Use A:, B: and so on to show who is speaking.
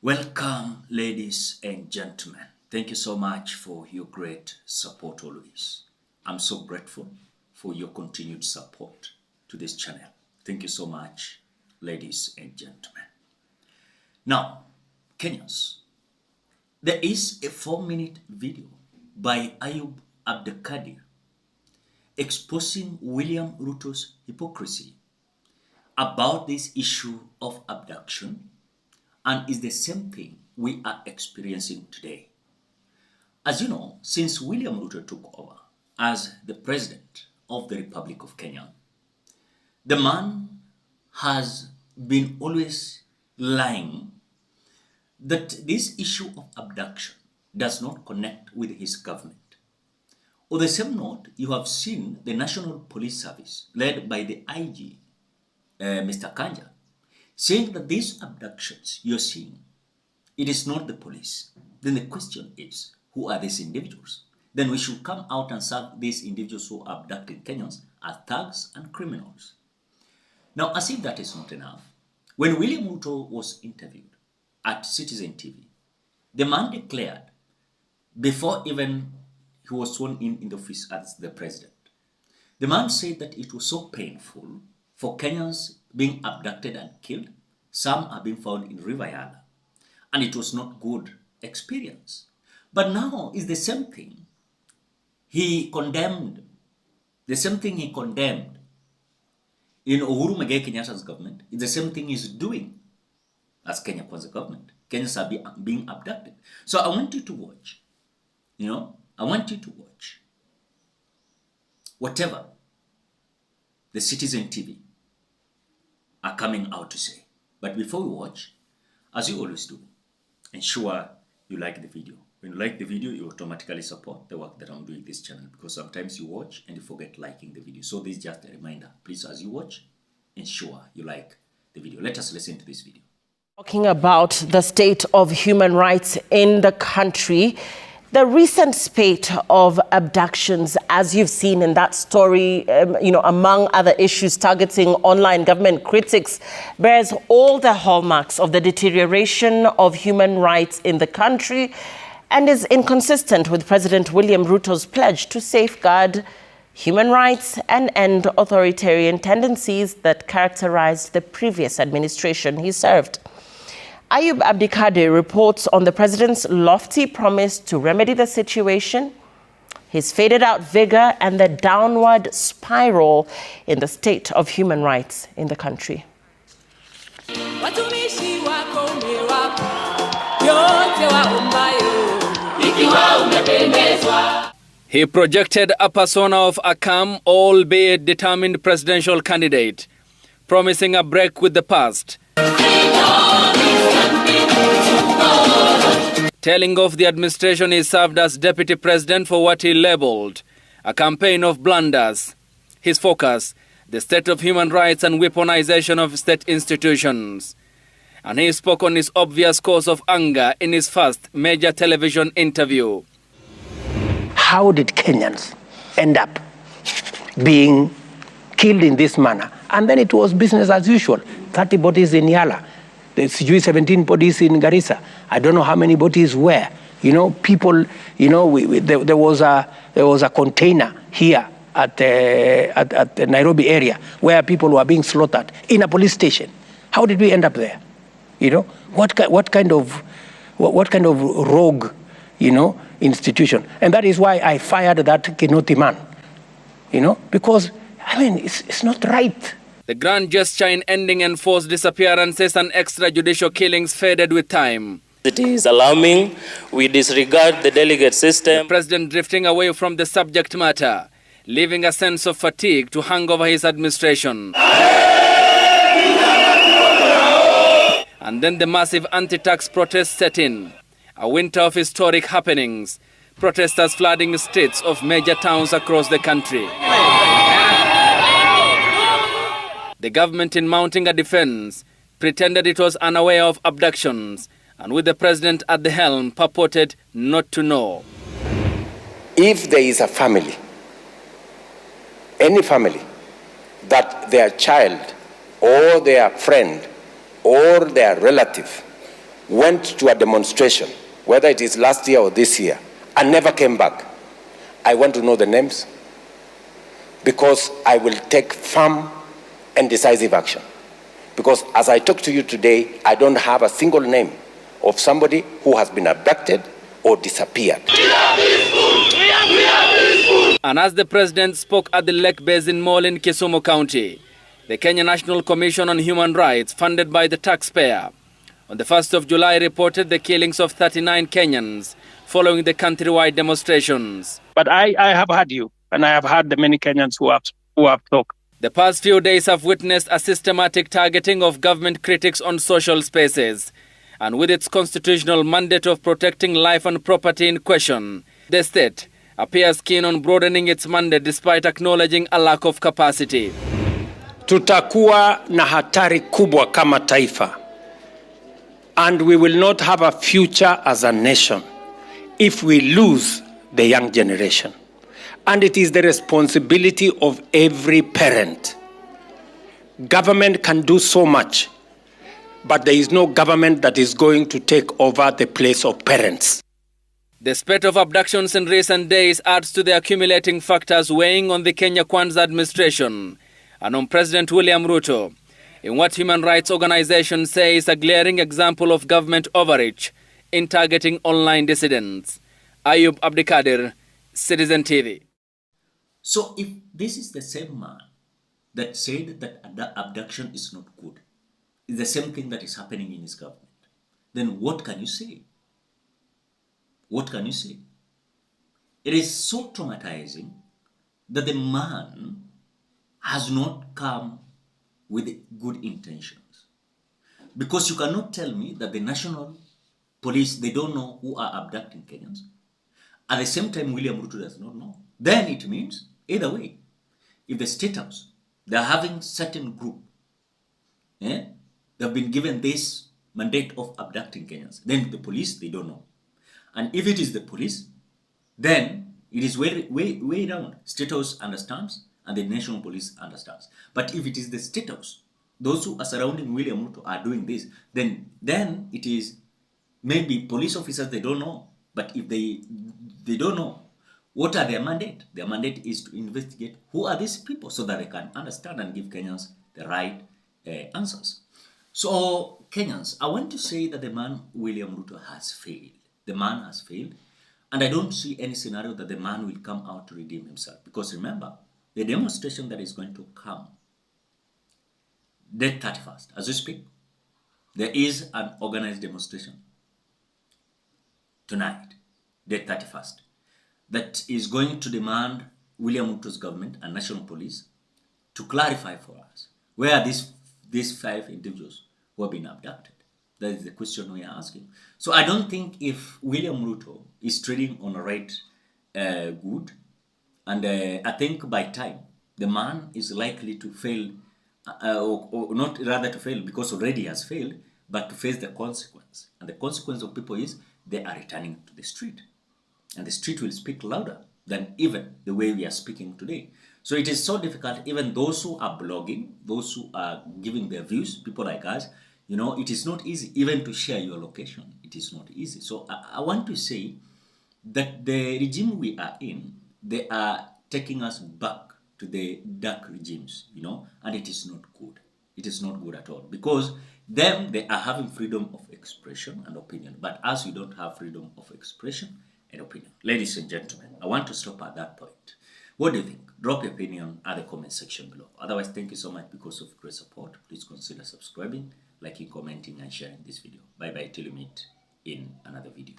A: Welcome, ladies and gentlemen. Thank you so much for your great support always. I'm so grateful for your continued support to this channel. Thank you so much, ladies and gentlemen. Now, Kenyans, there is a 4-minute video by Abdikadir exposing William Ruto's hypocrisy about this issue of abduction, and is the same thing we are experiencing today. As you know, since William Ruto took over as the president of the Republic of Kenya, the man has been always lying that this issue of abduction does not connect with his government. On the same note, you have seen the National Police Service, led by the IG, Mr. Kanja, saying that these abductions you're seeing, it is not the police. Then the question is, who are these individuals? Then we should come out and serve these individuals who abducted Kenyans as thugs and criminals. Now, as if that is not enough, when William Ruto was interviewed at Citizen TV, the man declared, before even he was sworn in the office as the president, the man said that it was so painful for Kenyans being abducted and killed. Some are being found in River Yala, and it was not good experience. But now is the same thing he condemned. The same thing he condemned in Uhuru Muigai Kenyatta's government is the same thing he's doing as Kenya Kwanza government. Kenyans are being abducted. So I want you to watch. I want you to watch whatever the Citizen TV are coming out to say. But before we watch, as you always do, ensure you like the video. When you like the video, you automatically support the work that I'm doing this channel, because sometimes you watch and you forget liking the video. So this is just a reminder. Please, as you watch, ensure you like the video. Let us listen to this video.
B: Talking about the state of human rights in the country, the recent spate of abductions, as you've seen in that story, among other issues targeting online government critics, bears all the hallmarks of the deterioration of human rights in the country and is inconsistent with President William Ruto's pledge to safeguard human rights and end authoritarian tendencies that characterized the previous administration he served. Abdikadir reports on the president's lofty promise to remedy the situation, his faded out vigor, and the downward spiral in the state of human rights in the country.
C: He projected a persona of a calm, albeit determined presidential candidate, promising a break with the past, telling of the administration he served as deputy president for what he labeled a campaign of blunders. His focus, the state of human rights and weaponization of state institutions. And he spoke on his obvious cause of anger in his first major television interview.
D: How did Kenyans end up being killed in this manner? And then it was business as usual. 30 bodies in Yala. There's 17 bodies in Garissa. I don't know how many bodies were. People, there was a container here at the Nairobi area where people were being slaughtered in a police station. How did we end up there? What kind of rogue, institution? And that is why I fired that Kinoti man, because, it's not right.
C: The grand gesture in ending enforced disappearances and extrajudicial killings faded with time.
E: It is alarming. We disregard the delegate system.
C: The president drifting away from the subject matter, leaving a sense of fatigue to hang over his administration. And then the massive anti-tax protests set in. A winter of historic happenings. Protesters flooding the streets of major towns across the country. The government, in mounting a defense, pretended it was unaware of abductions, and with the president at the helm, purported not to know.
F: If there is a family, any family, that their child or their friend or their relative went to a demonstration, whether it is last year or this year, and never came back, I want to know the names, because I will take firm and decisive action. Because as I talk to you today, I don't have a single name of somebody who has been abducted or disappeared.
C: And as the president spoke at the Lake Basin Mall in Kisumu County, the Kenya National Commission on Human Rights, funded by the taxpayer, on the 1st of July reported the killings of 39 Kenyans following the countrywide demonstrations.
D: But I have heard you, and I have heard the many Kenyans who have talked.
C: The past few days have witnessed a systematic targeting of government critics on social spaces. And with its constitutional mandate of protecting life and property in question, the state appears keen on broadening its mandate despite acknowledging a lack of capacity.
D: Tutakuwa na hatari kubwa kama taifa, and we will not have a future as a nation if we lose the young generation. And it is the responsibility of every parent. Government can do so much, but there is no government that is going to take over the place of parents.
C: The spate of abductions in recent days adds to the accumulating factors weighing on the Kenya Kwanza administration and on President William Ruto, in what human rights organizations say is a glaring example of government overreach in targeting online dissidents. Ayub Abdikadir, Citizen TV.
A: So if this is the same man that said that abduction is not good, it's the same thing that is happening in his government, then what can you say? What can you say? It is so traumatizing that the man has not come with good intentions. Because you cannot tell me that the national police, they don't know who are abducting Kenyans. At the same time, William Ruto does not know. Then it means, either way, if the State House, they are having certain group, they have been given this mandate of abducting Kenyans, then the police, they don't know. And if it is the police, then it is way down. State House understands and the national police understands. But if it is the State House, those who are surrounding William Ruto are doing this, then it is maybe police officers, they don't know. But if they don't know, what are their mandate? Their mandate is to investigate who are these people so that they can understand and give Kenyans the right answers. So Kenyans, I want to say that the man William Ruto has failed. The man has failed. And I don't see any scenario that the man will come out to redeem himself. Because remember, the demonstration that is going to come, date 31st, as we speak, there is an organized demonstration tonight, date 31st, that is going to demand William Ruto's government and national police to clarify for us where are these 5 individuals who have been abducted. That is the question we are asking. So I don't think if William Ruto is trading on a red good, and I think by time the man is likely to fail, or not rather to fail because already has failed, but to face the consequence. And the consequence of people is they are returning to the street. And the street will speak louder than even the way we are speaking today. So it is so difficult, even those who are blogging, those who are giving their views, people like us, you know, it is not easy even to share your location. It is not easy. So I want to say that the regime we are in, they are taking us back to the dark regimes, you know, and it is not good. It is not good at all because them, they are having freedom of expression and opinion. But us, we don't have freedom of expression and opinion. Ladies and gentlemen, I want to stop at that point. What do you think? Drop your opinion at the comment section below. Otherwise, thank you so much because of great support. Please consider subscribing, liking, commenting, and sharing this video. Bye-bye till you meet in another video.